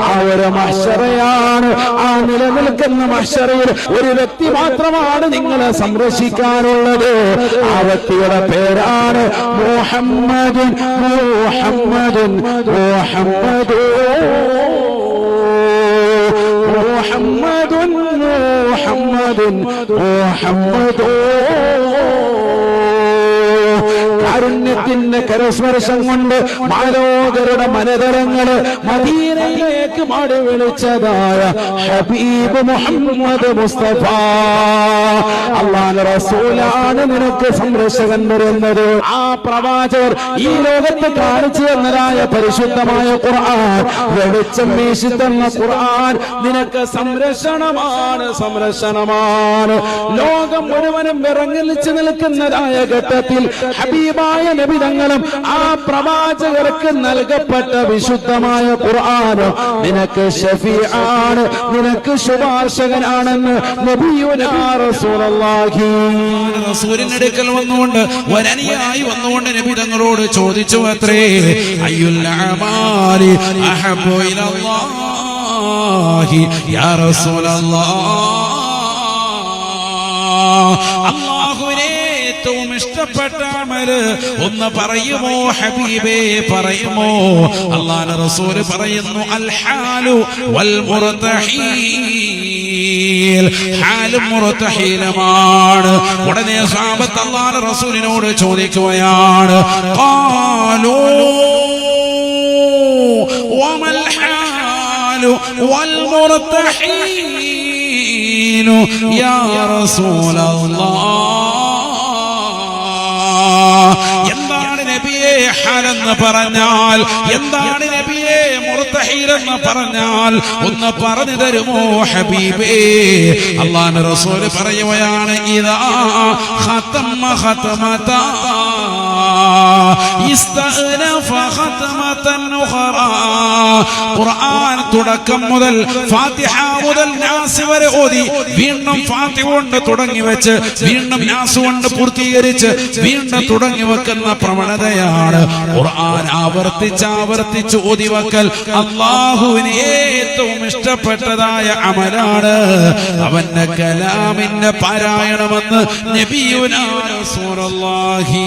ആ ഒരു മഹ്ശറയാണ്. ആ നിലനിൽക്കുന്ന മഹ്ശറയിൽ ഒരു വ്യക്തി മാത്രമാണ് നിങ്ങളെ സംരക്ഷിക്കാനുള്ളത്. ആ വ്യക്തിയുടെ പേരാണ് മുഹമ്മദ്. മുഹമ്മദ് മുഹമ്മദ് മുഹമ്മദ് മുഹമ്മദ് മുഹമ്മദ്. കാരുണ്യത്തിന്റെ കരസ്പർശം കൊണ്ട് മാലോകരുടെ മനതരങ്ങള് മദീനയിലേക്ക് മാടി വിളിച്ചതായ ഹബീബ് മുഹമ്മദ് മുസ്തഫ അല്ലാഹുവിന്റെ റസൂലാണ് നിനക്ക് സംരക്ഷകൻ വരുന്നത്. ആ പ്രവാചകർ ഈ ലോകത്ത് കാണിച്ചു തന്നതായ പരിശുദ്ധമായ ഖുർആൻ, വെളിച്ചം വീശിത്തന്ന ഖുർആൻ നിനക്ക് സംരക്ഷണമാണ്, സംരക്ഷണമാണ്. ലോകം മുഴുവനും വിറങ്ങലിച്ചു നിൽക്കുന്നതായ ഘട്ടത്തിൽ ഹബീബായ നബി തങ്ങളും ആ പ്രവാചകർക്ക് നൽകപ്പെട്ട വിശുദ്ധമായ ഖുർആൻ നിനക്ക് ശഫീആണ്, നിനക്ക് ശുപാർശകനാണെന്ന് നബിയുനാ റസൂലുള്ളാഹി. റസൂലിന്റെ അടുക്കൽ വന്നുകൊണ്ട് വരനിയായി വന്നുകൊണ്ട് നബി തങ്ങളോട് ചോദിച്ചു അത്രേ, അയ്യുൽ അഅമാലി അഹബ്ബു ഇലല്ലാഹി യാ റസൂലല്ലാഹ്. അല്ലാഹുവിനെ ഏറ്റവും ഇഷ്ടപ്പെട്ട അമല് ഒന്ന് പറയുമോ ഹബീബേ, പറയുമോ? അല്ലാഹുവിന്റെ റസൂൽ പറയുന്നു, അൽ ഹാലു വൽ മുർതഹീൽ. ഹാലും മുർതഹീലുമാണ്. ഉടനെ സ്വഹാബത്ത് അല്ലാഹുവിന്റെ റസൂലിനോട് ചോദിക്കുകയാണ്, ഖാലൂ വമൽ ഹാലു വൽ മുർതഹീൽ യാ റസൂലല്ലാഹ്. എന്താണ് നബിയെ ഹാലെന്ന് പറഞ്ഞാൽ, എന്താണ് നബിയെ മുർതഹീലെന്ന് പറഞ്ഞാൽ ഒന്ന് പറഞ്ഞു തരുമോ ഹബീബേ? അല്ലാഹുവിന്റെ റസൂൽ പറയുകയാണ്, ഇദാ ഖതമ ഖതമതാ ഇസ്തഅനഫ ഖതമതൻ ഉഖറാ. ഖുർആൻ തുടക്കം മുതൽ ഫാത്തിഹ മുതൽ നാസ് വരെ ഓതി വീണ്ടും ഫാത്തിഹ കൊണ്ട് തുടങ്ങി വെച്ച് വീണ്ടും നാസ് കൊണ്ട് പൂർത്തീകരിച്ച് വീണ്ടും തുടങ്ങി വെക്കുന്ന പ്രവണതയാണ് ഖുർആൻ ആവർത്തിച്ച് ആവർത്തിച്ച് ഓതി വെക്കൽ. അല്ലാഹുവിന് ഏറ്റവും ഇഷ്ടപ്പെട്ടതായ അമലാണ് അവന്റെ കലാമിന്റെ പാരായണമെന്ന് നബിയുനാ റസൂലുള്ളാഹി.